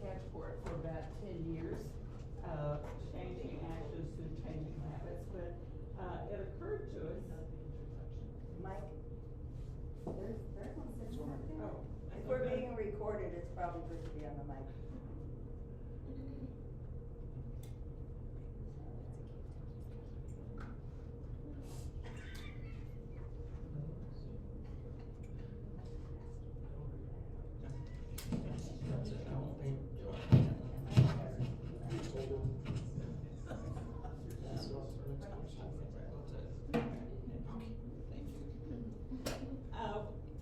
catch court for about 10 years, changing actions and changing habits, but it occurred to us. Mike, there's one sitting right there. Oh, If we're being recorded, it's probably good to be on the mic.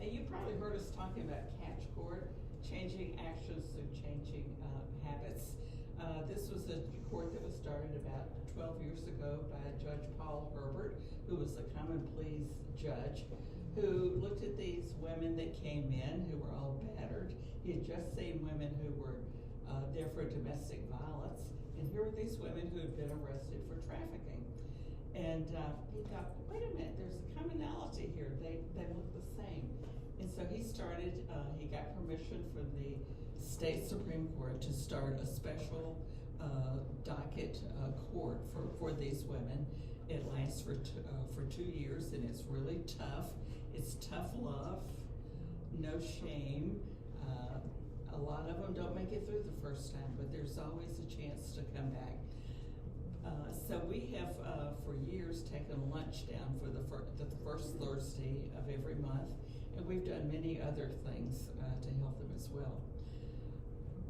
You probably heard us talking about catch court, changing actions through changing habits. This was a court that was started about 12 years ago by Judge Paul Herbert, who was a common pleas judge, who looked at these women that came in who were all battered. He had just seen women who were there for domestic violence, and here were these women who had been arrested for trafficking. And he thought, wait a minute, there's a commonality here. They look the same. And so he started, he got permission from the state Supreme Court to start a special docket court for these women. It lasts for 2 years, and it's really tough. It's tough love, no shame. A lot of them don't make it through the first time, but there's always a chance to come back. So we have, for years, taken lunch down for the first Thursday of every month, and we've done many other things to help them as well.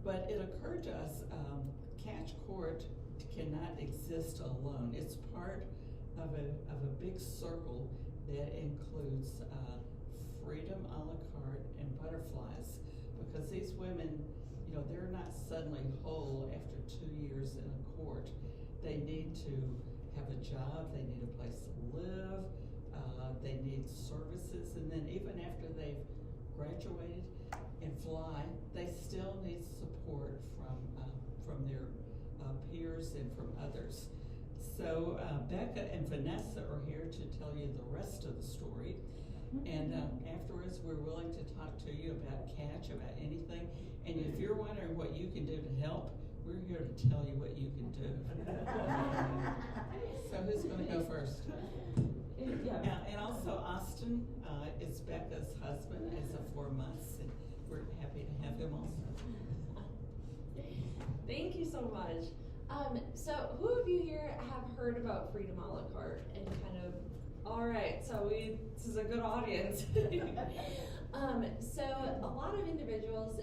But it occurred to us, catch court cannot exist alone. It's part of a big circle that includes freedom a la carte and butterflies, because these women, you know, they're not suddenly whole after 2 years in a court. They need to have a job, they need a place to live, they need services, and then even after they've graduated and fly, they still need support from their peers and from others. So Becca and Vanessa are here to tell you the rest of the story. And afterwards, we're willing to talk to you about catch, about anything. And if you're wondering what you can do to help, we're here to tell you what you can do. So who's going to go first? Yeah. And also Austin is Becca's husband as of 4 months, and we're happy to have him also. Thank you so much. So who of you here have heard about Freedom a la carte and kind of, all right, so this is a good audience. So a lot of individuals,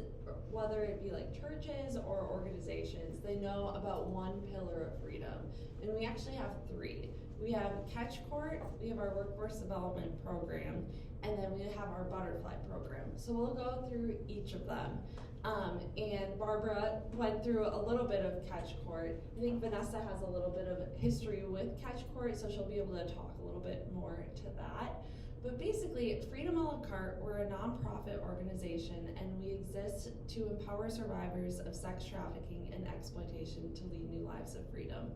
whether it be like churches or organizations, they know about one pillar of freedom, and we actually have 3. We have Catch Court, we have our workforce development program, and then we have our butterfly program. So we'll go through each of them. And Barbara went through a little bit of Catch Court. I think Vanessa has a little bit of history with Catch Court, so she'll be able to talk a little bit more to that. But basically, Freedom a la carte, we're a nonprofit organization, and we exist to empower survivors of sex trafficking and exploitation to lead new lives of freedom.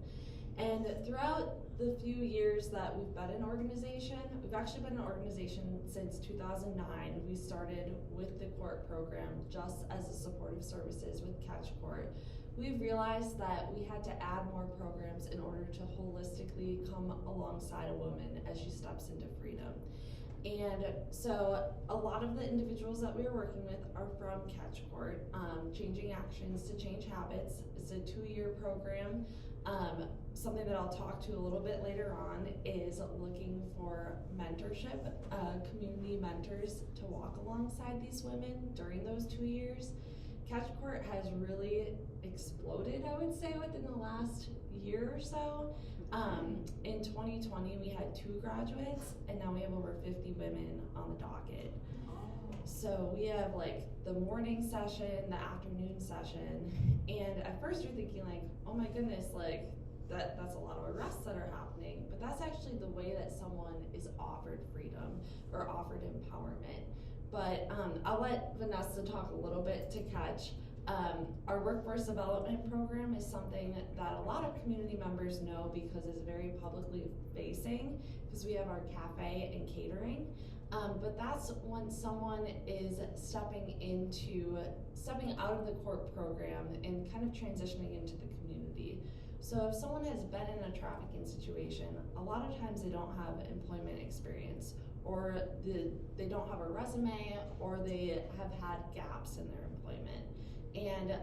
And throughout the few years that we've been an organization, we've actually been an organization since 2009. We started with the court program just as a supportive services with Catch Court. We've realized that we had to add more programs in order to holistically come alongside a woman as she steps into freedom. And so a lot of the individuals that we are working with are from Catch Court. Changing Actions to Change Habits. It's a 2-year program. Something that I'll talk to a little bit later on is looking for mentorship, community mentors to walk alongside these women during those 2 years. Catch Court has really exploded, I would say, within the last year or so. In 2020, we had 2 graduates, and now we have over 50 women on the docket. So we have like the morning session, the afternoon session, and at first you're thinking like, oh my goodness, like that's a lot of arrests that are happening, but that's actually the way that someone is offered freedom or offered empowerment. But I'll let Vanessa talk a little bit to catch. Our workforce development program is something that a lot of community members know because it's very publicly facing, because we have our cafe and catering. But that's when someone is stepping out of the court program and kind of transitioning into the community. So if someone has been in a trafficking situation, a lot of times they don't have employment experience, or they don't have a resume, or they have had gaps in their employment. And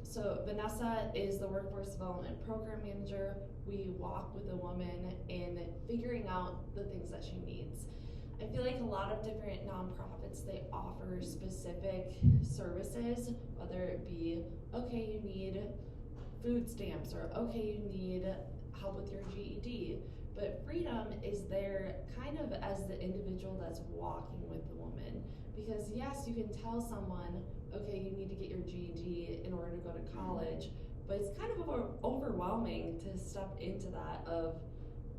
so Vanessa is the Workforce Development Program Manager. We walk with a woman in figuring out the things that she needs. I feel like a lot of different nonprofits, they offer specific services, whether it be, okay, you need food stamps, or okay, you need help with your GED. But Freedom is there kind of as the individual that's walking with the woman. Because yes, you can tell someone, okay, you need to get your GED in order to go to college, but it's kind of overwhelming to step into that of,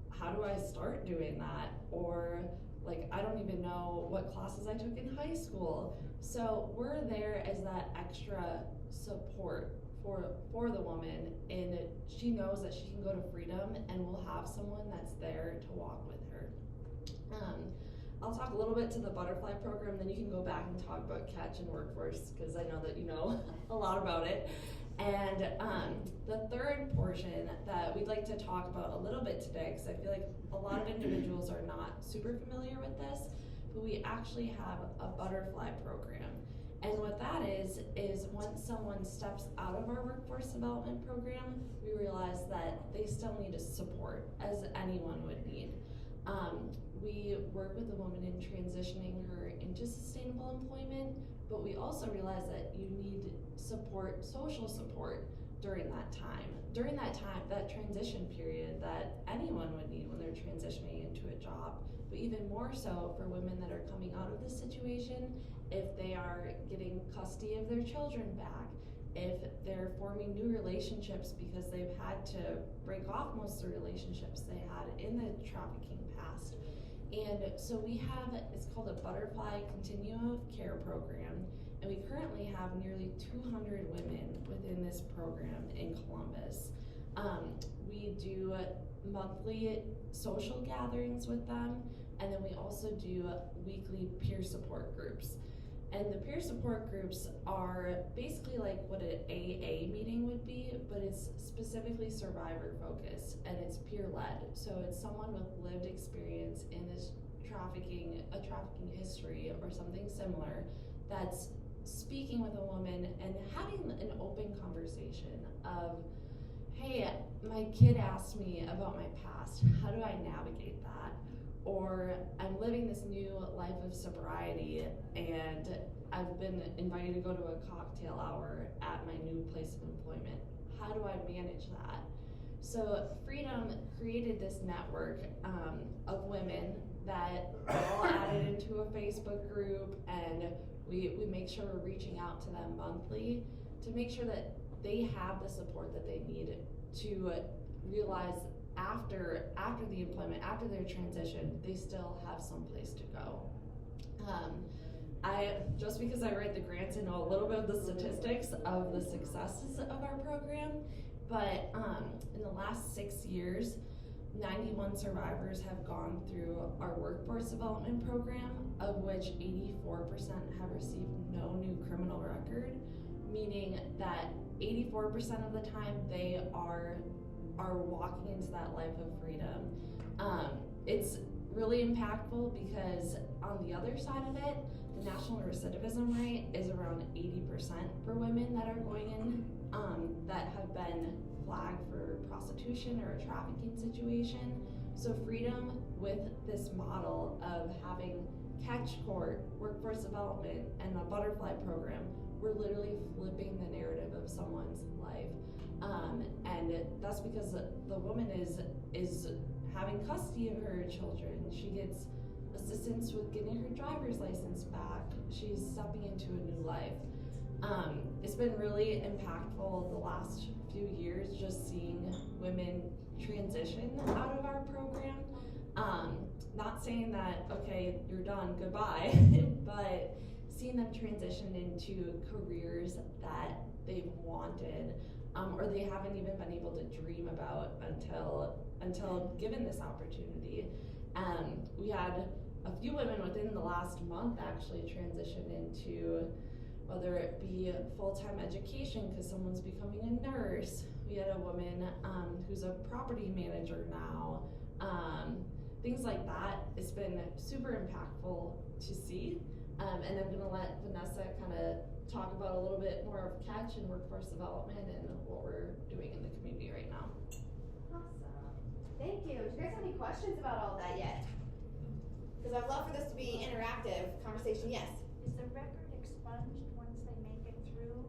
how do I start doing that? Or like, I don't even know what classes I took in high school. So we're there as that extra support for the woman, and she knows that she can go to Freedom and we'll have someone that's there to walk with her. I'll talk a little bit to the butterfly program, then you can go back and talk about Catch and Workforce, because I know that you know a lot about it. And the third portion that we'd like to talk about a little bit today, because I feel like a lot of individuals are not super familiar with this, but we actually have a butterfly program. And what that is once someone steps out of our workforce development program, we realize that they still need support, as anyone would need. We work with a woman in transitioning her into sustainable employment, but we also realize that you need support, social support, during that time. During that time, that transition period that anyone would need when they're transitioning into a job, but even more so for women that are coming out of this situation, if they are getting custody of their children back, if they're forming new relationships because they've had to break off most of the relationships they had in the trafficking past. And so we have, it's called a Butterfly Continuum of Care program, and we currently have nearly 200 women within this program in Columbus. We do monthly social gatherings with them, and then we also do weekly peer support groups. And the peer support groups are basically like what an AA meeting would be, but it's specifically survivor focused, and it's peer led. So it's someone with lived experience in this a trafficking history or something similar, that's speaking with a woman and having an open conversation of, hey, my kid asked me about my past, how do I navigate that? Or I'm living this new life of sobriety and I've been invited to go to a cocktail hour at my new place of employment. How do I manage that? So Freedom created this network of women that are all added into a Facebook group, and we make sure we're reaching out to them monthly to make sure that they have the support that they need to realize after the employment, after their transition, they still have some place to go. Just because I write the grants, I know a little bit of the statistics of the successes of our program, but in the last 6 years, 91 survivors have gone through our workforce development program, of which 84% have received no new criminal record, meaning that 84% of the time they are walking into that life of freedom. It's really impactful because on the other side of it, the national recidivism rate is around 80% for women that are going in that have been flagged for prostitution or a trafficking situation. So Freedom, with this model of having catch court, workforce development, and a butterfly program, we're literally flipping the narrative of someone's life. And that's because the woman is having custody of her children. She gets assistance with getting her driver's license back. She's stepping into a new life. It's been really impactful the last few years just seeing women transition out of our program. Not saying that, okay, you're done, goodbye, but seeing them transition into careers that they've wanted, or they haven't even been able to dream about until given this opportunity. We had a few women within the last month actually transitioned into, whether it be full-time education because someone's becoming a nurse. We had a woman who's a property manager now. Things like that. It's been super impactful to see. And I'm gonna let Vanessa kind of talk about a little bit more of Catch and workforce development and what we're doing in the community right now. Awesome. Thank you. Do you guys have any questions about all that yet? Because I'd love for this to be interactive conversation. Yes. Is the record expunged once they make it through?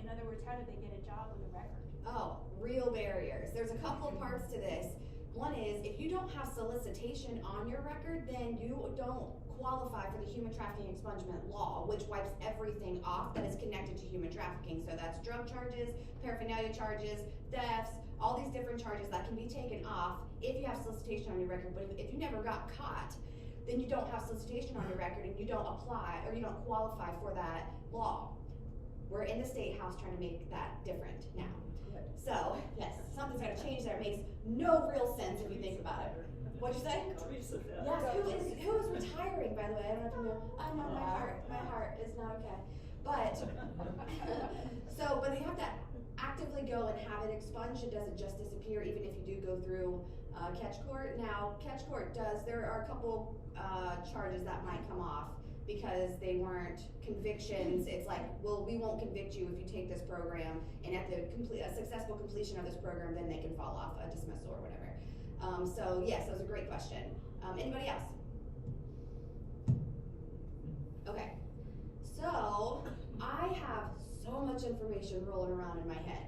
In other words, how do they get a job with a record? Oh, real barriers. There's a couple of parts to this. One is if you don't have solicitation on your record, then you don't qualify for the human trafficking expungement law, which wipes everything off that is connected to human trafficking. So that's drug charges, paraphernalia charges, thefts, all these different charges that can be taken off if you have solicitation on your record. But if you never got caught, then you don't have solicitation on your record and you don't apply or you don't qualify for that law. We're in the State House trying to make that different now. So, yes, something's gotta change there. It makes no real sense if you think about it. What'd you say? Yes, who is retiring, by the way? I don't know if you know. I know my heart is not okay. But, but you have to actively go and have it expunged. It doesn't just disappear even if you do go through catch court. Now, catch court there are a couple charges that might come off because they weren't convictions. It's like, well, we won't convict you if you take this program, and at the successful completion of this program, then they can fall off a dismissal or whatever. So yes, that was a great question. Anybody else? Okay, so I have so much information rolling around in my head.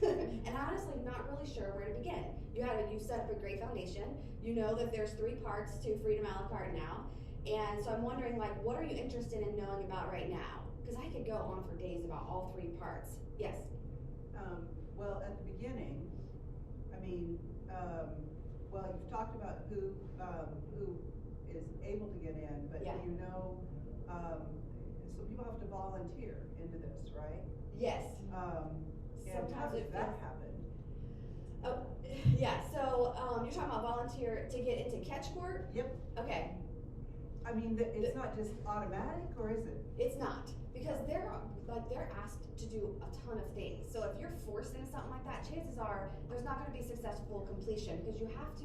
And honestly, not really sure where to begin. You set up a great foundation. You know that there's 3 parts to Freedom a la carte now. And so I'm wondering, like, what are you interested in knowing about right now? Because I could go on for days about all 3 parts. Yes? Well, at the beginning, I mean, well, you've talked about who is able to get in, but Yeah. you know, so people have to volunteer into this, right? Yes. And how does that happen? Oh, yeah, so you're talking about volunteer to get into catch court? Yep. Okay. I mean, it's not just automatic, or is it? It's not, because they're asked to do a ton of things. So if you're forced into something like that, chances are there's not going to be successful completion because you have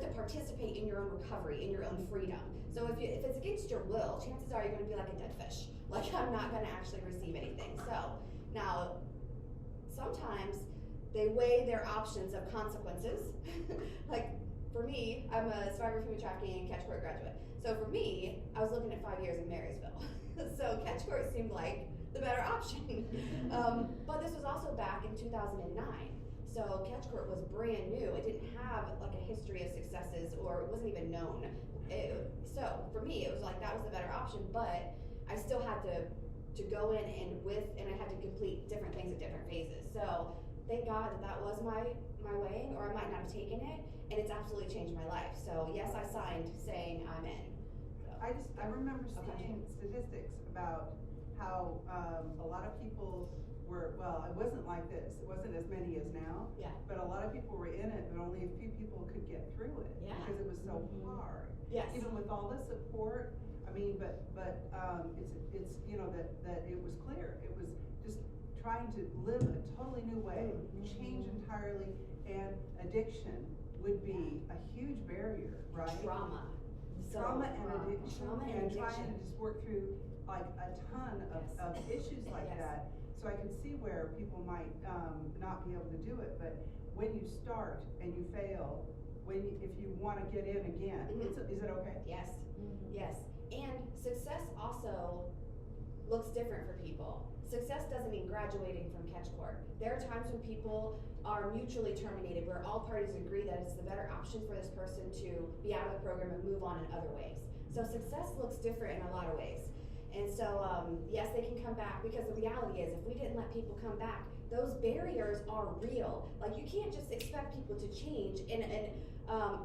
to participate in your own recovery, in your own freedom. So if it's against your will, chances are you're going to be like a dead fish. Like, I'm not going to actually receive anything. So now, sometimes they weigh their options of consequences. Like for me, I'm a survivor of human trafficking and catch court graduate. So for me, I was looking at 5 years in Marysville. So catch court seemed like the better option. But this was also back in 2009. So catch court was brand new. It didn't have like a history of successes, or it wasn't even known. So for me, it was like that was the better option, but I still had to go in and I had to complete different things at different phases. So thank God that was my weighing, or I might not have taken it, and it's absolutely changed my life. So yes, I signed saying I'm in. So, I remember seeing statistics about how a lot of people were, well, it wasn't like this. It wasn't as many as now. Yeah. But a lot of people were in it, but only a few people could get through it. Yeah. Because it was so hard. Yes. Even with all the support, I mean, but it's you know that it was clear. It was just trying to live a totally new way, change entirely, and addiction would be a huge barrier, right? Trauma And addiction, and trying addiction. to just work through like a ton of issues like Yes. that. So I can see where people might not be able to do it, but when you start and you fail, if you want to get in again, is it okay? Yes. Yes. And success also looks different for people. Success doesn't mean graduating from catch court. There are times when people are mutually terminated, where all parties agree that it's the better option for this person to be out of the program and move on in other ways. So success looks different in a lot of ways. And so, yes, they can come back, because the reality is, if we didn't let people come back, those barriers are real. Like, you can't just expect people to change and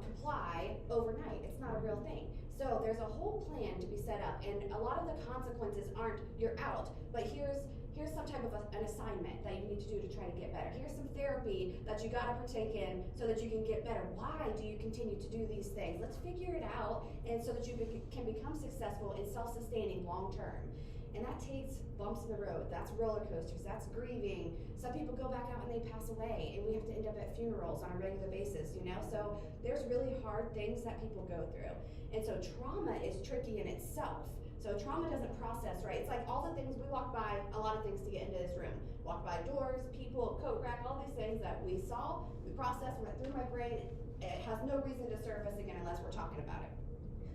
comply overnight. It's not a real thing. So there's a whole plan to be set up, and a lot of the consequences aren't you're out, but here's here's some type of an assignment that you need to do to try to get better. Here's some therapy that you gotta partake in so that you can get better. Why do you continue to do these things? Let's figure it out, and so that you can become successful and self-sustaining long term. And that takes bumps in the road. That's roller coasters. That's grieving. Some people go back out and they pass away, and we have to end up at funerals on a regular basis, you know? So there's really hard things that people go through. And so trauma is tricky in itself. So trauma doesn't process, right? It's like all the things, we walk by a lot of things to get into this room. Walk by doors, people, coat rack, all these things that we saw, we processed, went through my brain. It has no reason to surface again unless we're talking about it.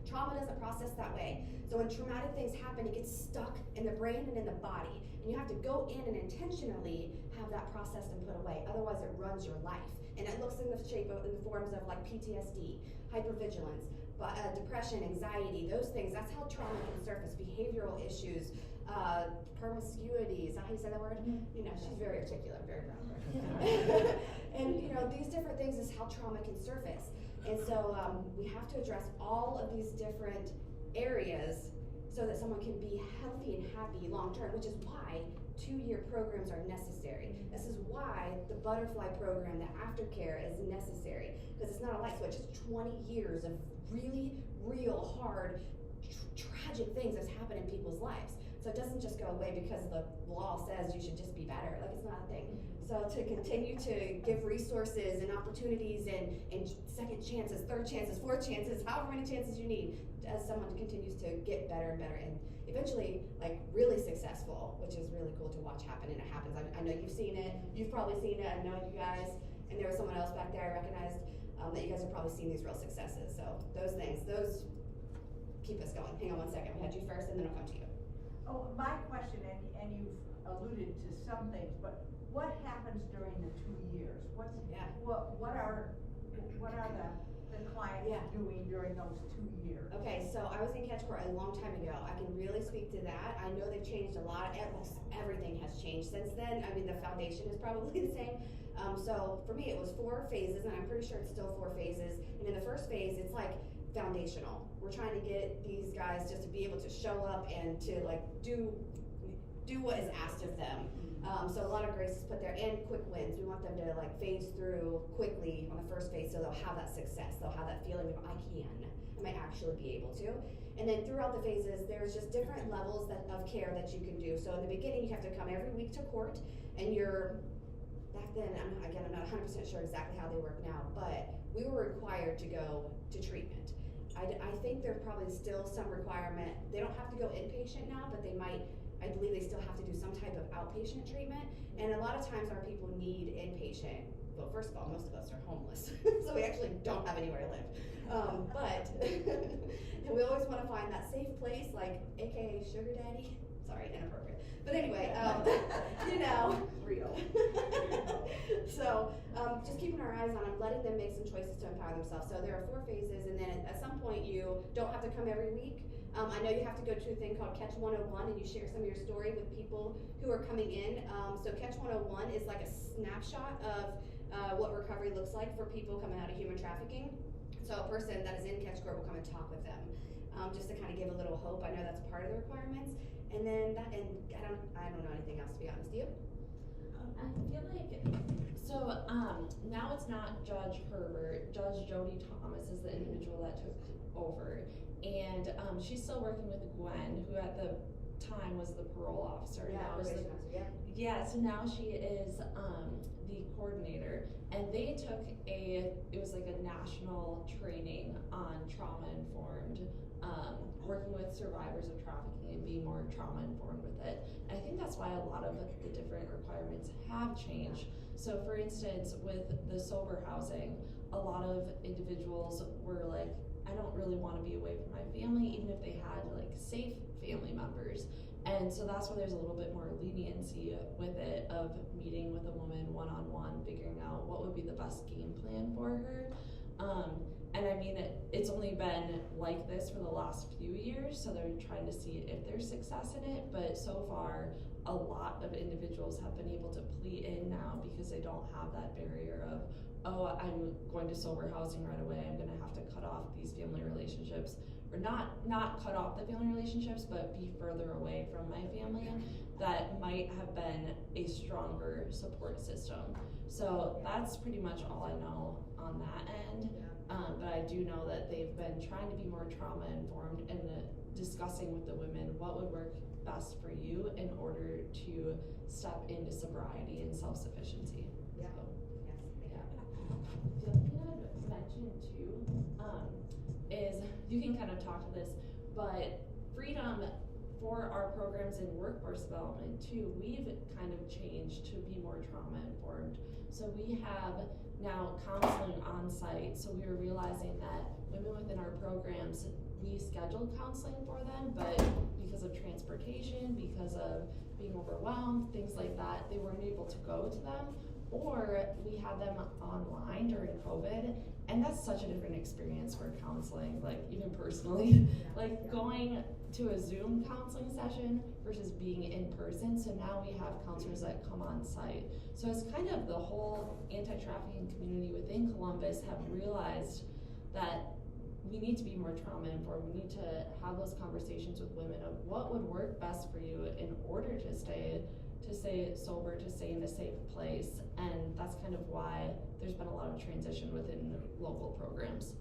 Trauma doesn't process that way. So when traumatic things happen, it gets stuck in the brain and in the body. And you have to go in and intentionally have that processed and put away. Otherwise it runs your life. And it looks in the forms of like PTSD, hypervigilance, depression, anxiety, those things. That's how trauma can surface. Behavioral issues, promiscuity, is that how you say that word? Mm-hmm. You know, she's very articulate, I'm very proud of her. And you know, these different things is how trauma can surface. And so we have to address all of these different areas so that someone can be healthy and happy long term, which is why 2-year programs are necessary. This is why the butterfly program, the aftercare, is necessary, because it's not a light switch. It's 20 years of really real hard tragic things that's happened in people's lives. So it doesn't just go away because the law says you should just be better. Like, it's not a thing. So to continue to give resources and opportunities and second chances, third chances, fourth chances, however many chances you need, as someone continues to get better and better and eventually like really successful, which is really cool to watch happen, and it happens. I know you've seen it, you've probably seen it, I know you guys, and there was someone else back there I recognized that you guys have probably seen these real successes. So those things, those keep us going. Hang on one second, we had you first and then I'll come to you. Oh, my question, and you've alluded to some things, but what happens during the 2 years? What are the clients doing during those 2 years? Okay, so I was in catch court a long time ago. I can really speak to that. I know they've changed a lot. Everything has changed since then. I mean, the foundation is probably the same. So for me, it was 4 phases, and I'm pretty sure it's still 4 phases. And in the first phase, it's like foundational. We're trying to get these guys just to be able to show up and to like do what is asked of them. So a lot of grace is put there, and quick wins. We want them to like phase through quickly on the first phase, so they'll have that success. They'll have that feeling of I might actually be able to. And then throughout the phases, there's just different levels of care that you can do. So in the beginning, you have to come every week to court, and back then, I'm not 100% sure exactly how they work now, but we were required to go to treatment. I think there's probably still some requirement. They don't have to go inpatient now, but they might. I believe they still have to do some type of outpatient treatment. And a lot of times our people need inpatient. Well, first of all, most of us are homeless, so we actually don't have anywhere to live. And we always want to find that safe place, like AKA sugar daddy. Sorry, inappropriate. But anyway, you know. Real. So just keeping our eyes on them, letting them make some choices to empower themselves. So there are 4 phases, and then at some point you don't have to come every week. I know you have to go to a thing called Catch 101, and you share some of your story with people who are coming in. So Catch 101 is like a snapshot of what recovery looks like for people coming out of human trafficking. So a person that is in Catch Court will come and talk with them, just to kind of give a little hope. I know that's part of the requirements. And then I don't know anything else, to be honest. Do you? I feel like, so now it's not Judge Herbert. Judge Jody Thomas is the individual that took over. And she's still working with Gwen, who at the time was the parole officer. So now she is the coordinator. And they took it was like a national training on trauma-informed, working with survivors of trafficking and being more trauma-informed with it. And I think that's why a lot of the different requirements have changed. So for instance, with the sober housing, a lot of individuals were like, I don't really want to be away from my family, even if they had like safe family members. And so that's why there's a little bit more leniency with it, of meeting with a woman one-on-one, figuring out what would be the best game plan for her. And I mean, it's only been like this for the last few years, so they're trying to see if there's success in it. But so far, a lot of individuals have been able to plea in now because they don't have that barrier of, oh, I'm going to sober housing right away, I'm gonna have to cut off these family relationships or not cut off the family relationships, but be further away from my family, that might have been a stronger support system. So that's pretty much all I know on that end. But I do know that they've been trying to be more trauma informed and discussing with the women what would work best for you in order to step into sobriety and self-sufficiency. Yeah. So, Yes. the other thing I'd mention too, is you can kind of talk to this, but freedom for our programs in workforce development too, we've kind of changed to be more trauma informed. So we have now counseling on site. So we were realizing that women within our programs, we scheduled counseling for them, but because of transportation, because of being overwhelmed, things like that, they weren't able to go to them. Or we had them online during COVID, and that's such a different experience for counseling, like even personally, like going to a Zoom counseling session versus being in person. So now we have counselors that come on site. So it's kind of the whole anti-trafficking community within Columbus have realized that we need to be more trauma informed. We need to have those conversations with women of what would work best for you in order to stay sober, to stay in a safe place. And that's kind of why there's been a lot of transition within the local programs.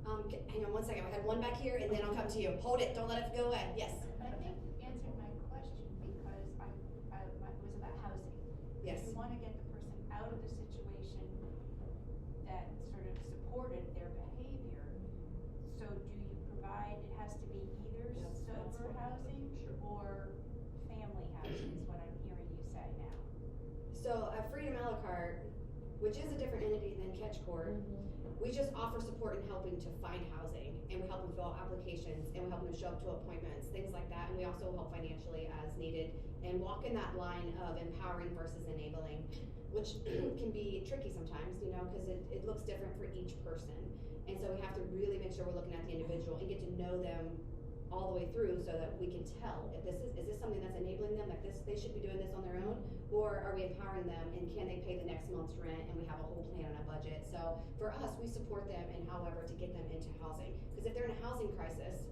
Hang on one second, I had one back here and then I'll come to you. Hold it, don't let it go away. Yes. I think you answered my question because it was about housing. Yes. You wanna get the person out of the situation that sort of supported their behavior. So do you provide, it has to be either sober housing or family housing is what I'm hearing you say now. So Freedom a la carte, which is a different entity than Catch Court, we just offer support in helping to find housing, and we help them fill out applications, and we help them to show up to appointments, things like that, and we also help financially as needed, and walk in that line of empowering versus enabling, which can be tricky sometimes, you know, because it looks different for each person, and so we have to really make sure we're looking at the individual and get to know them all the way through so that we can tell if is this something that's enabling them, like they should be doing this on their own, or are we empowering them and can they pay the next month's rent, and we have a whole plan and a budget. So for us, we support them in however to get them into housing, because if they're in a housing crisis,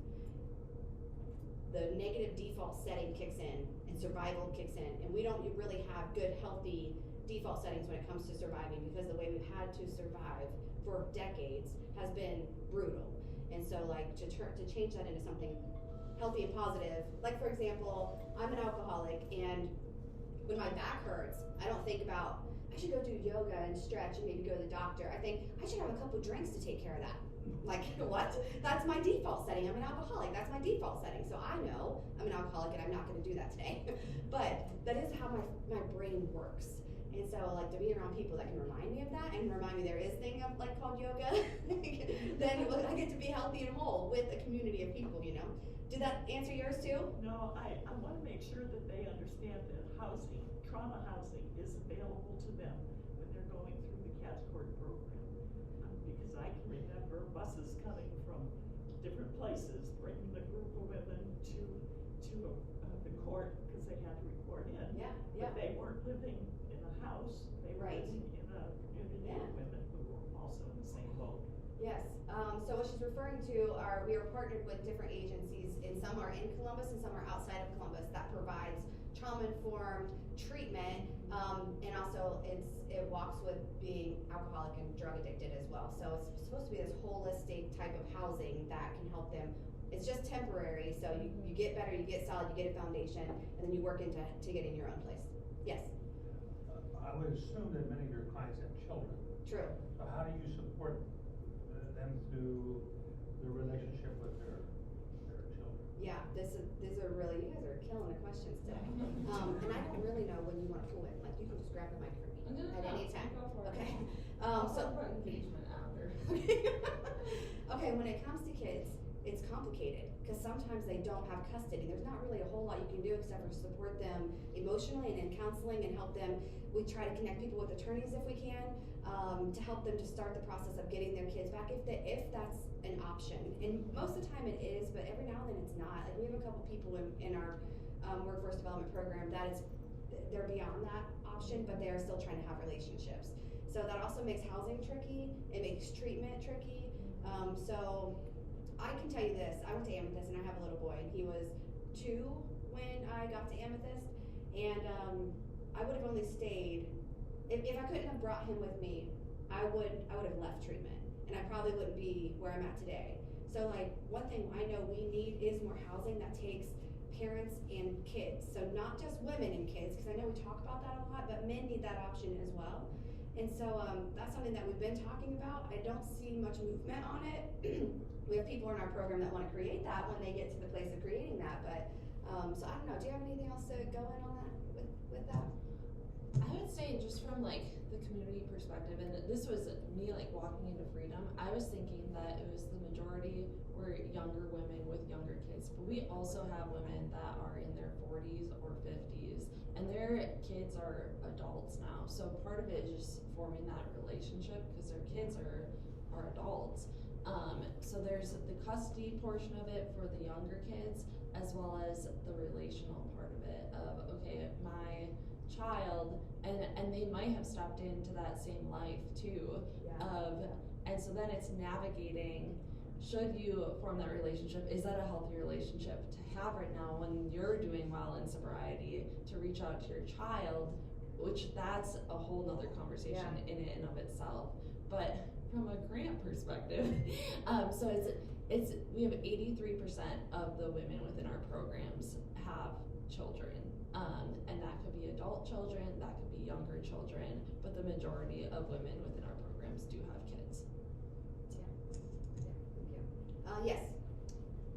the negative default setting kicks in and survival kicks in, and we don't really have good healthy default settings when it comes to surviving, because the way we've had to survive for decades has been brutal. And so like to change that into something healthy and positive, like for example, I'm an alcoholic, and when my back hurts, I don't think about I should go do yoga and stretch and maybe go to the doctor. I think I should have a couple drinks to take care of that. Like, what? That's my default setting. I'm an alcoholic. That's my default setting. So I know I'm an alcoholic and I'm not going to do that today. But that is how my brain works. And so, like, to be around people that can remind me of that and remind me there is a thing like called yoga, then I get to be healthy and whole with a community of people, you know. Did that answer yours too? No, I want to make sure that they understand that housing, trauma housing, is available to them when they're going through the Catch Court program. Because I can remember buses coming from different places, bringing the group of women to the court because they had to report in. Yeah. But they weren't living in a house. They were Right. living in a community of women who were also in the same boat. Yes. So what she's referring to are we are partnered with different agencies, and some are in Columbus and some are outside of Columbus, that provides trauma-informed treatment, and also it walks with being alcoholic and drug addicted as well. So it's supposed to be this holistic type of housing that can help them. It's just temporary, so you get better, you get solid, you get a foundation, and then you work into getting your own place. Yes. I would assume that many of your clients have children. True. So how do you support them through the relationship with their children? Yeah, these are really, you guys are killing the questions today. And I don't really know when you want to pull in, like you can just grab the mic from me at any time. Go for it. Okay. So engagement after. Okay, when it comes to kids, it's complicated because sometimes they don't have custody. There's not really a whole lot you can do except for support them emotionally and in counseling and help them. We try to connect people with attorneys if we can, to help them to start the process of getting their kids back if that's an option. And most of the time it is, but every now and then it's not. Like we have a couple people in our workforce development program they're beyond that option, but they are still trying to have relationships. So that also makes housing tricky. It makes treatment tricky. So I can tell you this, I went to Amethyst and I have a little boy, and he was 2 when I got to Amethyst, and I would have only stayed, if I couldn't have brought him with me, I would have left treatment, and I probably wouldn't be where I'm at today. So like, one thing I know we need is more housing that takes parents and kids, so not just women and kids, because I know we talk about that a lot, but men need that option as well. And so that's something that we've been talking about. I don't see much movement on it. We have people in our program that want to create that when they get to the place of creating that, but so I don't know, do you have anything else to go in on that with that? I would say just from like the community perspective, and this was me like walking into freedom, I was thinking that it was the majority were younger women with younger kids, but we also have women that are in their 40s or 50s, and their kids are adults now. So part of it is just forming that relationship because their kids are adults. So there's the custody portion of it for the younger kids, as well as the relational part of it of, okay, my child, and they might have stepped into that same life too, and so then it's navigating, should you form that relationship, is that a healthy relationship to have right now when you're doing well in sobriety, to reach out to your child, which that's a whole nother conversation in and of itself. But from a grant perspective, so it's we have 83% of the women within our programs have children, and that could be adult children, that could be younger children, but the majority of women within our programs do have kids. Yes.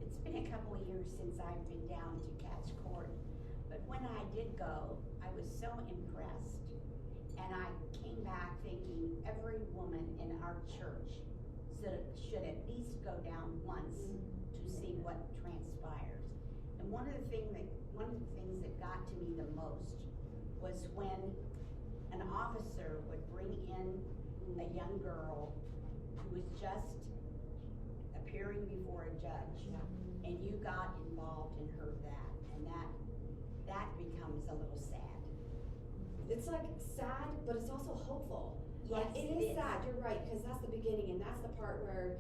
It's been a couple of years since I've been down to Catch Court, but when I did go, I was so impressed, and I came back thinking every woman in our church should at least go down once to see what transpires. And one of the things that got to me the most was when an officer would bring in a young girl who was just appearing before a judge, and you got involved and heard that, and that becomes a little sad. It's like sad, but it's also hopeful. Yes, it is sad, you're right, because that's the beginning, and that's the part where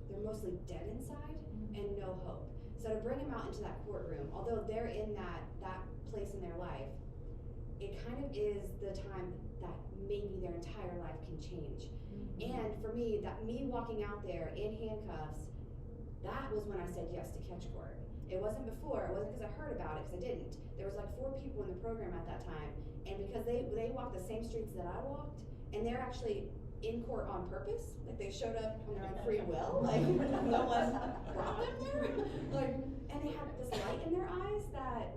they're mostly dead inside and no hope. So to bring them out into that courtroom, although they're in that place in their life, it kind of is the time that maybe their entire life can change. And for me, me walking out there in handcuffs, that was when I said yes to Catch Court. It wasn't before, it wasn't because I heard about it, because I didn't. There was like 4 people in the program at that time, and because they walked the same streets that I walked, and they're actually in court on purpose, like they showed up on their own free will, like no one brought them there, like, and they had this light in their eyes that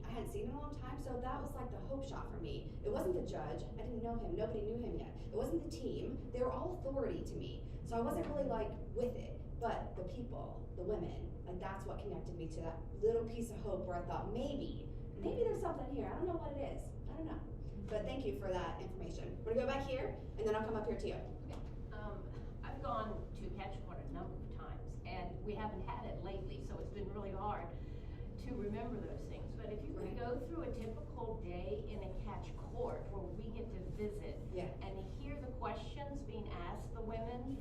I hadn't seen in a long time. So that was like the hope shot for me. It wasn't the judge, I didn't know him, nobody knew him yet. It wasn't the team, they were all authority to me. So I wasn't really like with it, but the people, the women, like that's what connected me to that little piece of hope where I thought maybe there's something here. I don't know what it is, I don't know. But thank you for that information. We're gonna go back here, and then I'll come up here to you. I've gone to Catch Court a number of times, and we haven't had it lately, so it's been really hard to remember those things. But if you could go through a typical day in a Catch Court where we get to visit and hear the questions being asked the women,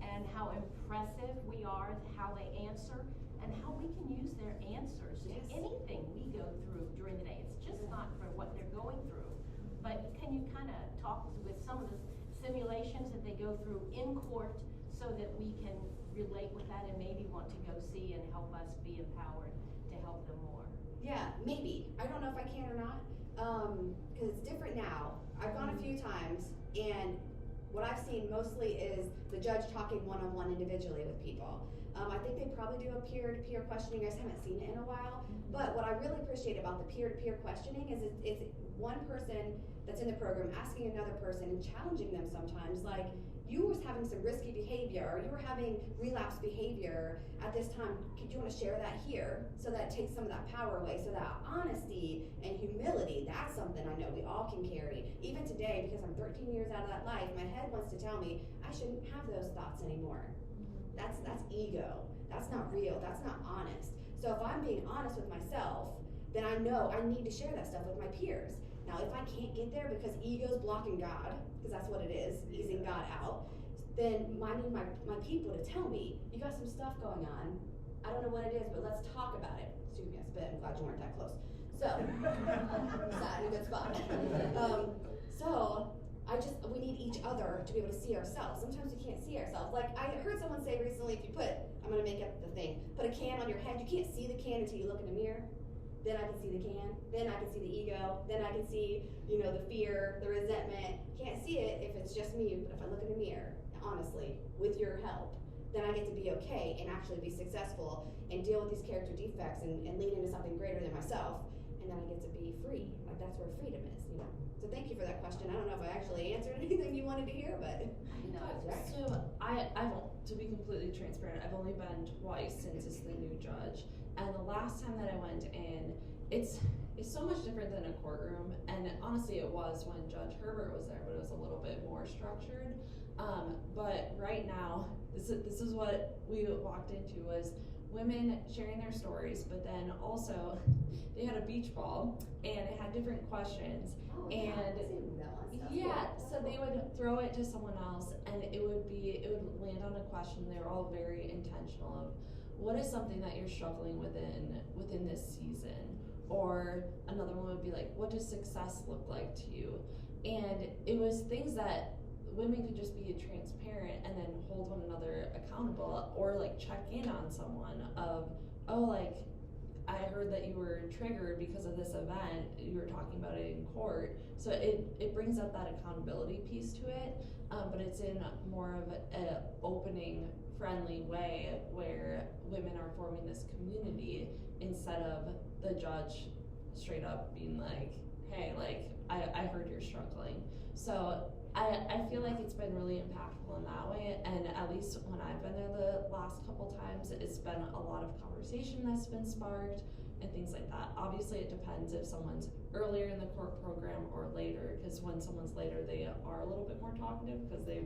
and how impressive we are, how they answer, and how we can use their answers to anything we go through during the day. It's just not for what they're going through. But can you kind of talk with some of the simulations that they go through in court so that we can relate with that and maybe want to go see and help us be empowered to help them more? Yeah, maybe. I don't know if I can or not, because it's different now. I've gone a few times, and what I've seen mostly is the judge talking one-on-one individually with people. I think they probably do a peer-to-peer questioning. I just haven't seen it in a while. But what I really appreciate about the peer-to-peer questioning is it's one person that's in the program asking another person and challenging them sometimes. Like, you was having some risky behavior, or you were having relapse behavior at this time. Do you want to share that here so that it takes some of that power away? So that honesty and humility, that's something I know we all can carry. Even today, because I'm 13 years out of that life, my head wants to tell me I shouldn't have those thoughts anymore. That's ego. That's not real. That's not honest. So if I'm being honest with myself, then I know I need to share that stuff with my peers. Now, if I can't get there because ego's blocking God, because that's what it is, easing God out, then I need my people to tell me, you got some stuff going on, I don't know what it is, but let's talk about it. Excuse me, I spit, I'm glad you weren't that close. So, sat in a good spot. So, we need each other to be able to see ourselves. Sometimes we can't see ourselves. Like, I heard someone say recently, if you I'm gonna make up the thing, put a can on your head, you can't see the can until you look in the mirror. Then I can see the can, then I can see the ego, then I can see, the fear, the resentment. Can't see it if it's just me, but if I look in the mirror, honestly, with your help, then I get to be okay and actually be successful and deal with these character defects and lean into something greater than myself, and then I get to be free. Like, that's where freedom is, So thank you for that question. I don't know if I actually answered anything you wanted to hear, but. No, so to be completely transparent, I've only been twice since it's the new judge, and the last time that I went in, it's so much different than a courtroom, and honestly it was when Judge Herbert was there, but it was a little bit more structured. But right now, this is what we walked into, was women sharing their stories, but then also they had a beach ball and it had different questions. Oh, and so they would throw it to someone else, and it would land on a question. They were all very intentional of, what is something that you're struggling within this season? Or another one would be like, what does success look like to you? And it was things that women could just be transparent and then hold one another accountable, or like check in on someone of, oh, like, I heard that you were triggered because of this event, you were talking about it in court. So it brings up that accountability piece to it, but it's in more of an opening, friendly way where women are forming this community instead of the judge straight up being like, hey, like, I heard you're struggling. So I feel like it's been really impactful in that way, and at least when I've been there the last couple times, it's been a lot of conversation that's been sparked and things like that. Obviously it depends if someone's earlier in the court program or later, because when someone's later, they are a little bit more talkative because they're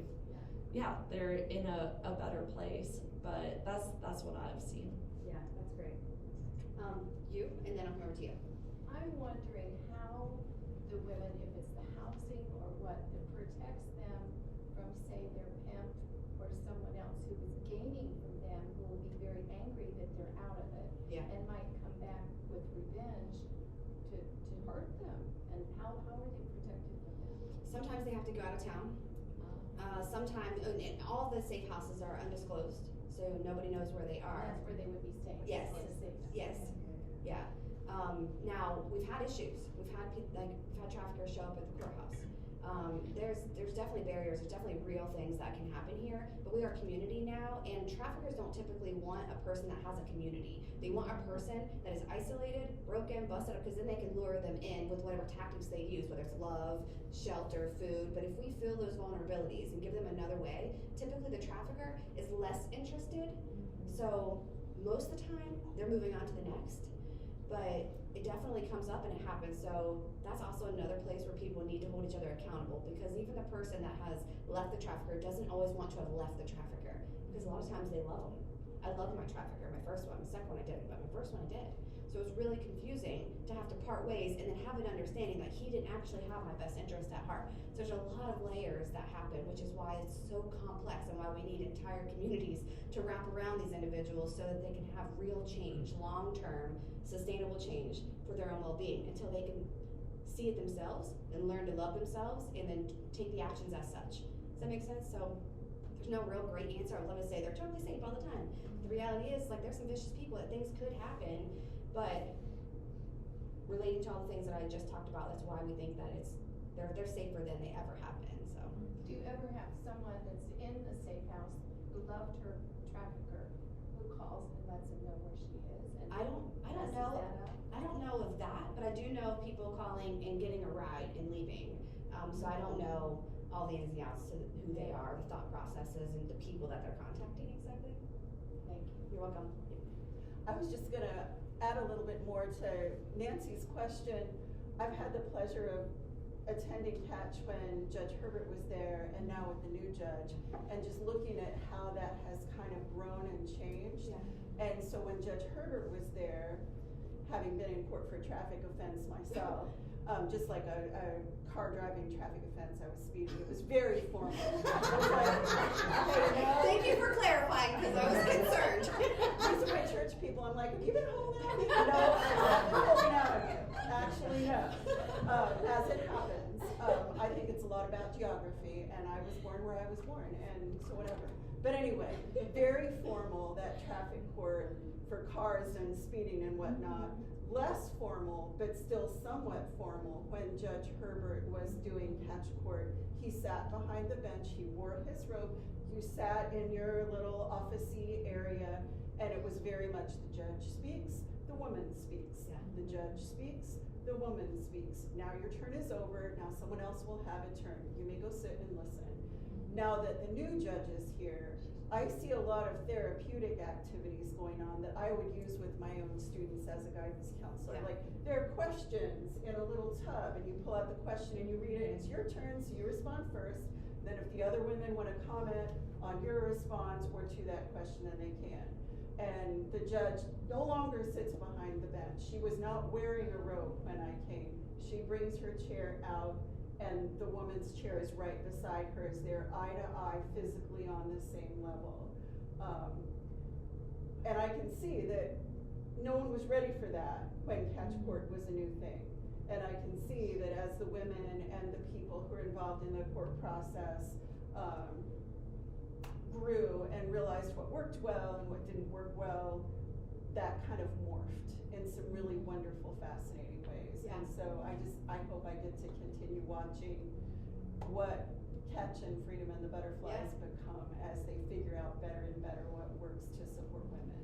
in a better place, but that's what I've seen. Yeah, that's great. You, and then I'll come over to you. I'm wondering how the women, if it's the housing or what, that protects them from, say, their pimp or someone else who is gaining from them, who will be very angry that they're out of it. Yeah. And might come back with revenge to hurt them. And how are they protected from that? Sometimes they have to go out of town. Sometimes, and all the safe houses are undisclosed, so nobody knows where they are. That's where they would be staying. Yes. In a safe house. Yes. Yeah. Now we've had issues. We've had traffickers show up at the courthouse. There's definitely barriers. There's definitely real things that can happen here. But we are a community now, and traffickers don't typically want a person that has a community. They want a person that is isolated, broken, busted up, because then they can lure them in with whatever tactics they use, whether it's love, shelter, food. But if we fill those vulnerabilities and give them another way, typically the trafficker is less interested. So most of the time, they're moving on to the next. But it definitely comes up and it happens. So that's also another place where people need to hold each other accountable, because even the person that has left the trafficker doesn't always want to have left the trafficker, because a lot of times they love them. I loved my trafficker, my first one. The second one I didn't, but my first one I did. So it was really confusing to have to part ways and then have an understanding that he didn't actually have my best interest at heart. So there's a lot of layers that happen, which is why it's so complex and why we need entire communities to wrap around these individuals so that they can have real change, long-term, sustainable change for their own well-being, until they can see it themselves and learn to love themselves and then take the actions as such. Does that make sense? So there's no real great answer. I would love to say they're totally safe all the time. The reality is, like, there's some vicious people that things could happen, but relating to all the things that I just talked about, that's why we think that they're safer than they ever have been. So Do you ever have someone that's in the safe house who loved her trafficker, who calls and lets him know where she is? And I don't messes know. that up? I don't know of that, but I do know of people calling and getting a ride and leaving. So I don't know all the ins and outs to who they are, the thought processes, and the people that they're contacting exactly. Thank you. You're welcome. I was just gonna add a little bit more to Nancy's question. I've had the pleasure of attending Catch when Judge Herbert was there, and now with the new judge, and just looking at how that has kind of grown and changed. Yeah. And so when Judge Herbert was there, having been in court for a traffic offense myself, just like a car driving traffic offense, I was speeding. It was very formal. Thank you for clarifying, because I was concerned. These are my church people. I'm like, have you been holding out? No, I've been holding out. Actually, no. As it happens, I think it's a lot about geography, and I was born where I was born, and so whatever. But anyway, very formal, that traffic court for cars and speeding and whatnot. Less formal, but still somewhat formal, when Judge Herbert was doing catch court. He sat behind the bench, he wore his robe, you sat in your little office-y area, and it was very much the judge speaks, the woman speaks. Yeah. The judge speaks, the woman speaks. Now your turn is over, now someone else will have a turn. You may go sit and listen. Now that the new judge is here, I see a lot of therapeutic activities going on that I would use with my own students as a guidance counselor. Yeah. Like, there are questions in a little tub, and you pull out the question and you read it, and it's your turn, so you respond first. Then if the other women want to comment on your response or to that question, then they can. And the judge no longer sits behind the bench. She was not wearing a robe when I came. She brings her chair out, and the woman's chair is right beside hers. They're eye to eye, physically on the same level. And I can see that no one was ready for that when catch court was a new thing. And I can see that as the women and the people who are involved in the court process grew and realized what worked well and what didn't work well, that kind of morphed in some really wonderful, fascinating ways. Yeah. And so I hope I get to continue watching what Catch and Freedom and the Butterflies become as they figure out better and better what works to support women.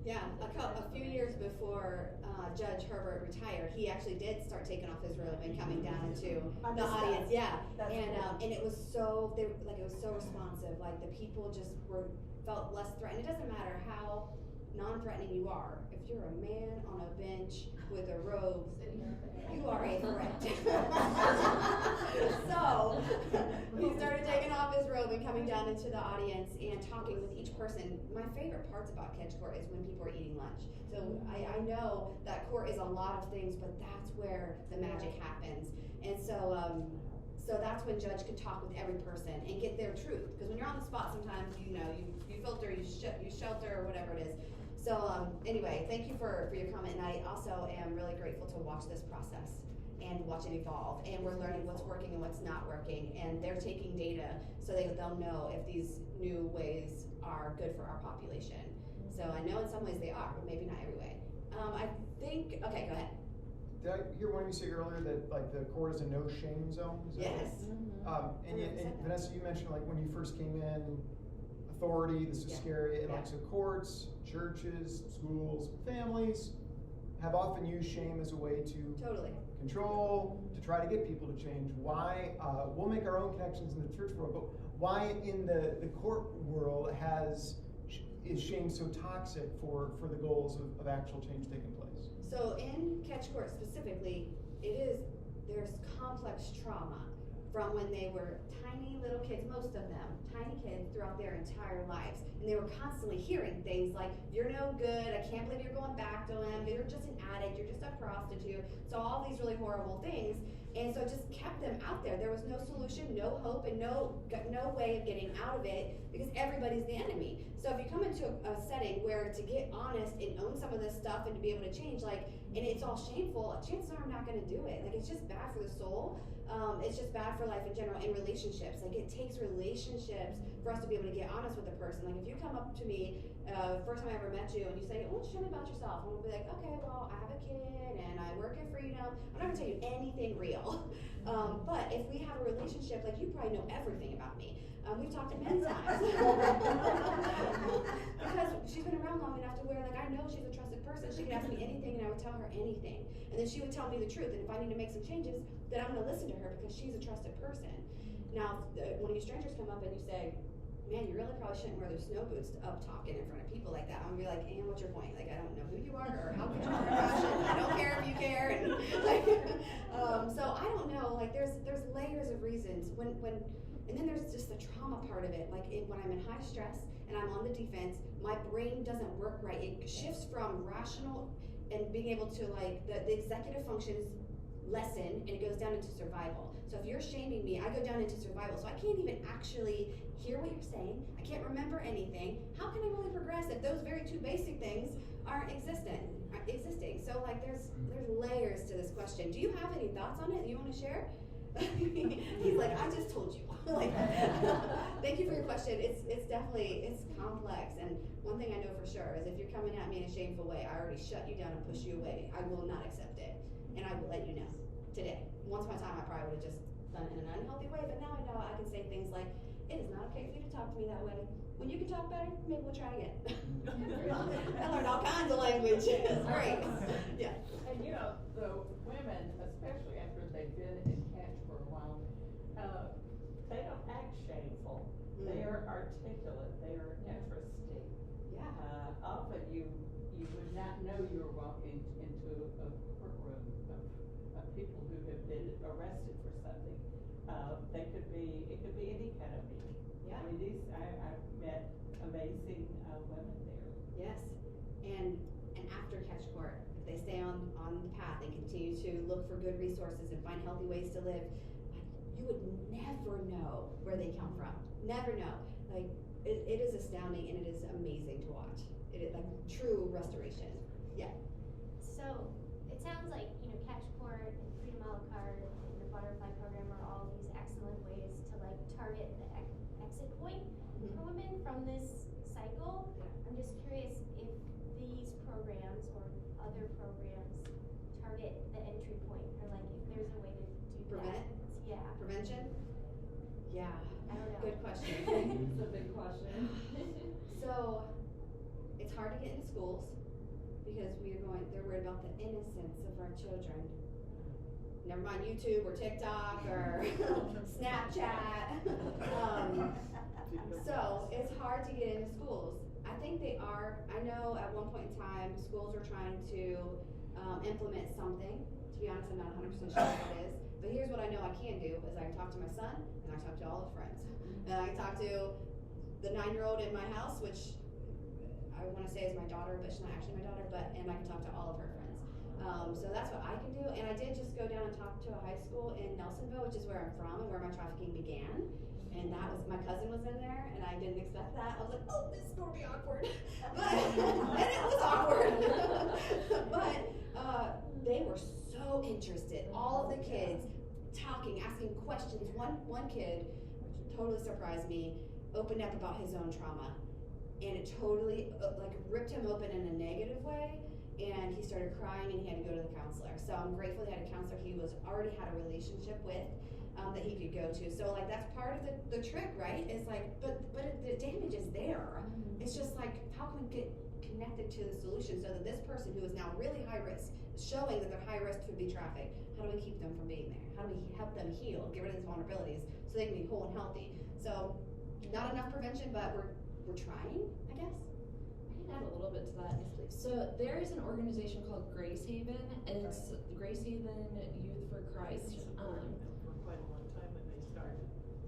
Yeah, a few years before Judge Herbert retired, he actually did start taking off his robe and coming down into the audience. Yeah, and it was so it was so responsive. Like the people just felt less threatened. It doesn't matter how non-threatening you are. If you're a man on a bench with a robe, you are a threat. So he started taking off his robe and coming down into the audience and talking with each person. My favorite parts about catch court is when people are eating lunch. So I know that court is a lot of things, but that's where the magic happens. And so that's when judge could talk with every person and get their truth. Because when you're on the spot, sometimes you filter, you shelter, or whatever it is. So anyway, thank you for your comment, and I also am really grateful to watch this process and watch it evolve. And we're learning what's working and what's not working, and they're taking data so they'll know if these new ways are good for our population. So I know in some ways they are, but maybe not every way. I think, okay, go ahead. Did I hear one of you say earlier that like the court is a no shame zone? Is that Yes. right? And Vanessa, you mentioned like when you first came in, authority, this is scary, and like so courts, churches, schools, families have often used shame as a way to control, to try to get people to change. Why, we'll make our own connections in the church world, but why in the court world is shame so toxic for the goals of actual change taking place? So in catch court specifically, there's complex trauma from when they were tiny little kids, most of them, tiny kids throughout their entire lives. And they were constantly hearing things like, you're no good, I can't believe you're going back to him, you're just an addict, you're just a prostitute. So all these really horrible things. And so it just kept them out there. There was no solution, no hope, and no way of getting out of it because everybody's the enemy. So if you come into a setting where to get honest and own some of this stuff and to be able to change, and it's all shameful, chances are I'm not going to do it. It's just bad for the soul. It's just bad for life in general and relationships. It takes relationships for us to be able to get honest with a person. If you come up to me, first time I ever met you, and you say, "Oh, show me about yourself," and we'll be like, "Okay, well, I have a kid and I work at Freedom." I'm not gonna tell you anything real. But if we have a relationship, you probably know everything about me. We've talked many times. Because she's been around long enough to where I know she's a trusted person. She could ask me anything and I would tell her anything. And then she would tell me the truth. And if I need to make some changes, then I'm gonna listen to her because she's a trusted person. Now, when you strangers come up and you say, "Man, you really probably shouldn't wear those snow boots up talking in front of people like that," I'm gonna be like, "And what's your point? I don't know who you are or how could you care about it. I don't care if you care." And so I don't know. There's layers of reasons and then there's just the trauma part of it. When I'm in high stress and I'm on the defense, my brain doesn't work right. It shifts from rational and being able to like, the executive functions lessen and it goes down into survival. So if you're shaming me, I go down into survival. So I can't even actually hear what you're saying. I can't remember anything. How can I really progress if those very two basic things aren't existing? So like there's layers to this question. Do you have any thoughts on it that you want to share? He's like, I just told you. Like, thank you for your question. It's definitely, it's complex. And one thing I know for sure is if you're coming at me in a shameful way, I already shut you down and push you away. I will not accept it. And I will let you know today. Once upon a time, I probably would have just done it in an unhealthy way, but now I know I can say things like, it is not okay for you to talk to me that way. When you can talk better, maybe we'll try again. I learned all kinds of language. It's great. Yeah. And you know, the women, especially after they've been in catch for a while, they don't act shameful. They are articulate. They are interesting. Yeah. Often you would not know you were walking into a courtroom of people who have been arrested for something. It could be any kind of meeting. Yeah. I mean, I've met amazing women there. Yes. And after catch court, if they stay on the path and continue to look for good resources and find healthy ways to live, like, you would never know where they come from. Never know. Like, it is astounding and it is amazing to watch. It is like true restoration. Yeah. So it sounds like, catch court and freedom a la carte and the butterfly program are all these excellent ways to like target the exit point for women from this cycle. Yeah. I'm just curious if these programs or other programs target the entry point, or like if there's a way to do Prevent? that. Yeah. Prevention? Yeah. I don't know. Good question. It's a big question. So, it's hard to get into schools because they're worried about the innocence of our children. Never mind YouTube or TikTok or Snapchat. So, it's hard to get into schools. I think they are. I know at one point in time, schools were trying to implement something. To be honest, I'm not 100% sure what it is. But here's what I know I can do is I can talk to my son and I can talk to all his friends. And I can talk to the 9-year-old in my house, which I want to say is my daughter, but she's not actually my daughter, and I can talk to all of her friends. So that's what I can do. And I did just go down and talk to a high school in Nelsonville, which is where I'm from and where my trafficking began. And that was, my cousin was in there and I didn't expect that. I was like, oh, this is going to be awkward. And it was awkward. But they were so interested. All of the kids talking, asking questions. One kid, which totally surprised me, opened up about his own trauma. And it totally like ripped him open in a negative way, and he started crying and he had to go to the counselor. So I'm grateful he had a counselor he already had a relationship with that he could go to. So like that's part of the trick, right? It's like, but the damage is there. It's just like, how can we get connected to the solution so that this person who is now really high risk, showing that they're high risk to be trafficked, how do we keep them from being there? How do we help them heal, get rid of these vulnerabilities so they can be whole and healthy? So not enough prevention, but we're trying, I guess. I can add a little bit to that. Yes, please. So there is an organization called Grace Haven, and it's Grace Haven Youth for Christ. For quite a long time when they started.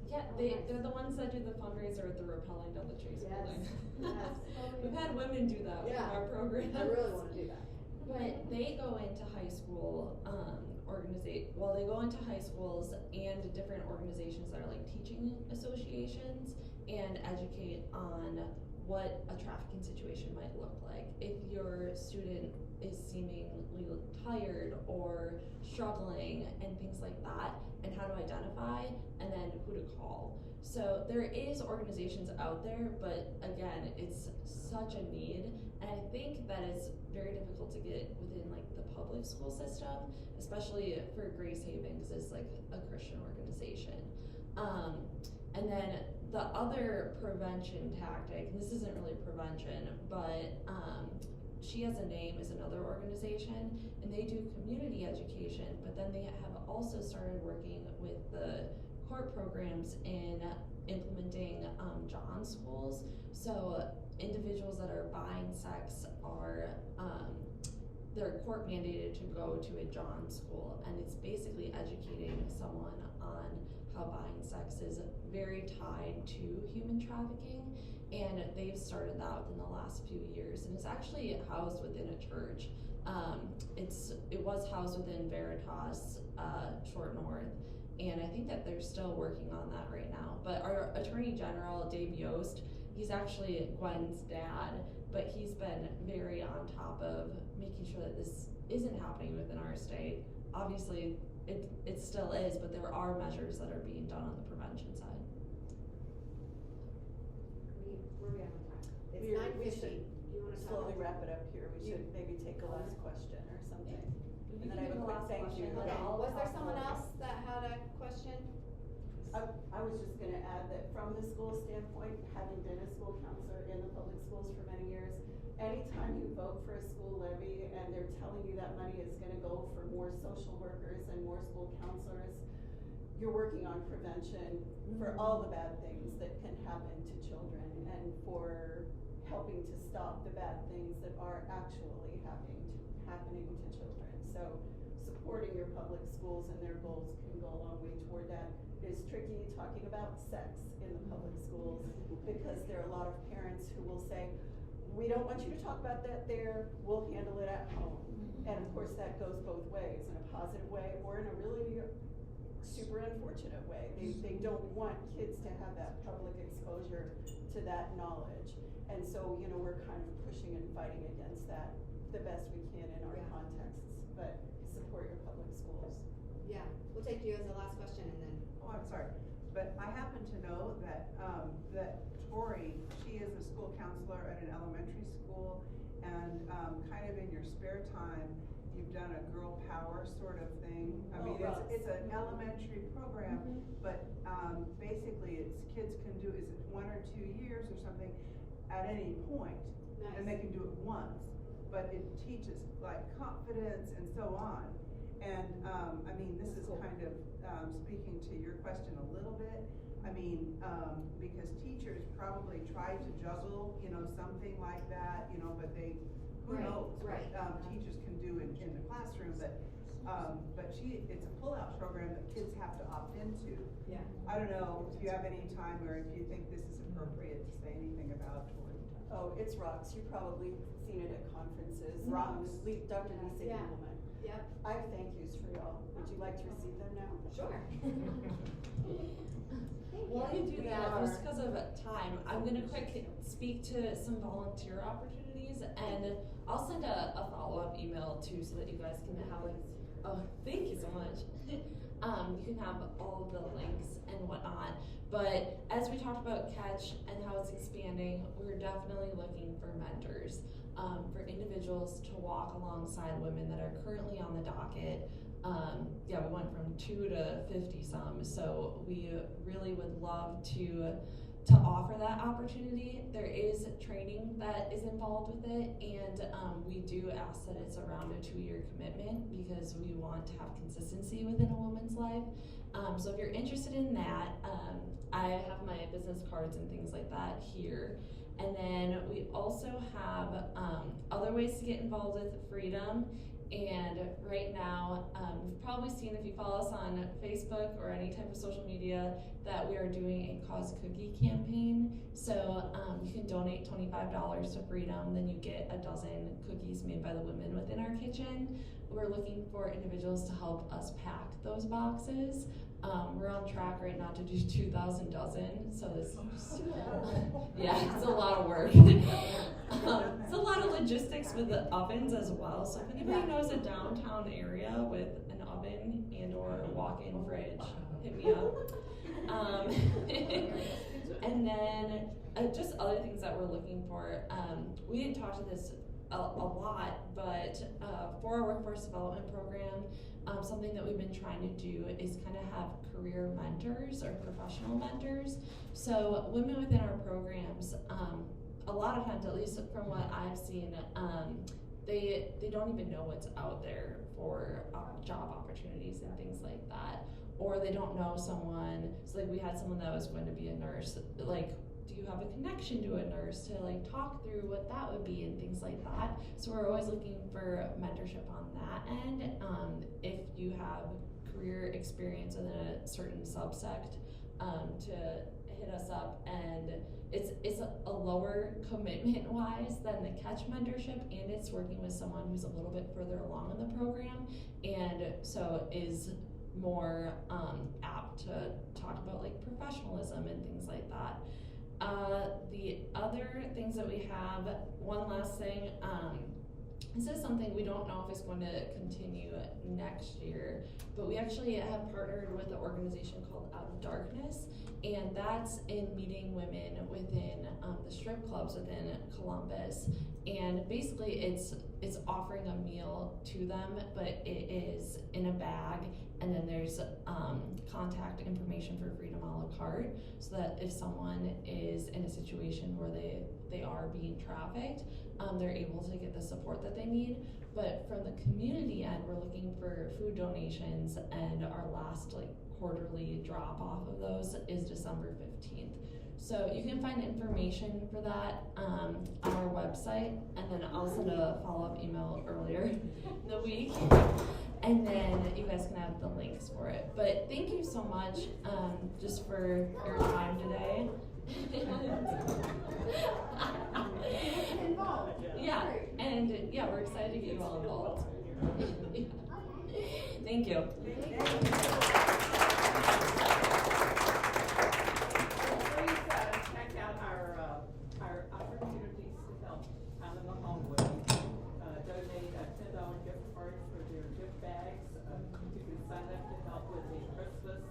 Yeah, they're the ones that do the fundraiser at the Rappelling Down the Chase building. Yes. We've had women do that with our program. I really want to do that. But they go into high school, they go into high schools and different organizations that are like teaching associations and educate on what a trafficking situation might look like. If your student is seemingly tired or struggling and things like that, and how to identify, and then who to call. So there is organizations out there, but again, it's such a need, and I think that it's very difficult to get within like the public school system, especially for Grace Haven, because it's like a Christian organization. And then the other prevention tactic, and this isn't really prevention, but She Has a Name is another organization, and they do community education, but then they have also started working with the court programs in implementing John schools. So individuals that are buying sex are they're court mandated to go to a John school, and it's basically educating someone on how buying sex is very tied to human trafficking, and they've started that within the last few years, and it's actually housed within a church. It was housed within Veritas, Short North, and I think that they're still working on that right now. But our Attorney General, Dave Yost, he's actually Gwen's dad, but he's been very on top of making sure that this isn't happening within our state. Obviously, it still is, but there are measures that are being done on the prevention side. Where we at on time? It's We 9:50. should Do you wanna talk slowly about- wrap it up here. We should maybe take a last question or something. And then I have a quick thank you. Okay, was there someone else that had a question? I was just gonna add that from the school standpoint, having been a school counselor in the public schools for many years, anytime you vote for a school levy and they're telling you that money is gonna go for more social workers and more school counselors, you're working on prevention for all the bad things that can happen to children and for helping to stop the bad things that are actually happening to children. So supporting your public schools and their goals can go a long way toward that. It is tricky talking about sex in the public schools because there are a lot of parents who will say, we don't want you to talk about that there, we'll handle it at home. And of course that goes both ways, in a positive way or in a really super unfortunate way. They don't want kids to have that public exposure to that knowledge. And so, we're kind of pushing and fighting against that the best we can in our contexts, but support your public schools. Yeah, we'll take you as the last question and then. Oh, I'm sorry, but I happen to know that, that Tori, she is a school counselor at an elementary school, and, kind of in your spare time, you've done a girl power sort of thing. I mean, it's an elementary program, but, basically kids can do, is it 1 or 2 years or something, at any point, and they can do it once, but it teaches like confidence and so on. And, I mean, this is kind of, speaking to your question a little bit. I mean, because teachers probably try to juggle, something like that, but who knows what, teachers can do in the classroom, but it's a pull-out program that kids have to opt into. Yeah. I don't know if you have any time or if you think this is appropriate to say anything about Tori. Oh, it's rocks. You've probably seen it at conferences. Rocks. Dr. Lisa Yeah. Engelman. Yep. I have thank yous for y'all. Would you like to receive them now? Sure. While you do We that, are- just because of time, I'm gonna quick speak to some volunteer opportunities, and I'll send a follow-up email too, so that you guys can have like, oh, thank you so much. You can have all of the links and whatnot. But as we talked about Catch and how it's expanding, we're definitely looking for mentors, for individuals to walk alongside women that are currently on the docket. We went from 2 to 50 some, so we really would love to offer that opportunity. There is training that is involved with it, and we do ask that it's around a 2-year commitment because we want to have consistency within a woman's life. So if you're interested in that, I have my business cards and things like that here. And then we also have other ways to get involved with Freedom. And right now, you've probably seen, if you follow us on Facebook or any type of social media, that we are doing a cause cookie campaign. So you can donate $25 to Freedom, then you get a dozen cookies made by the women within our kitchen. We're looking for individuals to help us pack those boxes. We're on track right now to do 2,000 dozen, so this it's a lot of work. It's a lot of logistics with the ovens as well, so if anybody knows a downtown area with an oven and or a walk-in fridge, hit me up. And then just other things that we're looking for. We didn't talk to this a lot, but for our workforce development program, something that we've been trying to do is kind of have career mentors or professional mentors. So women within our programs, a lot of times, at least from what I've seen, they don't even know what's out there for job opportunities and things like that, or they don't know someone. So like we had someone that was going to be a nurse, like, do you have a connection to a nurse to like talk through what that would be and things like that. So we're always looking for mentorship on that end. If you have career experience within a certain subsect, to hit us up, and it's a lower commitment wise than the Catch mentorship, and it's working with someone who's a little bit further along in the program, and so is more apt to talk about like professionalism and things like that. The other things that we have, one last thing, this is something we don't know if it's going to continue next year, but we actually have partnered with an organization called Out of Darkness, and that's in meeting women within the strip clubs within Columbus, and basically it's offering a meal to them, but it is in a bag, and then there's contact information for Freedom a la carte, so that if someone is in a situation where they are being trafficked, they're able to get the support that they need. But from the community end, we're looking for food donations, and our last like quarterly drop off of those is December 15th. So you can find information for that on our website, and then I'll send a follow-up email earlier in the week, and then you guys can have the links for it. But thank you so much just for your time today. Yeah, and yeah, we're excited to get you all involved. Thank you. Check out our opportunities to help out in the home with. Donate a $10 gift card for their gift bags. You can sign up to help with a Christmas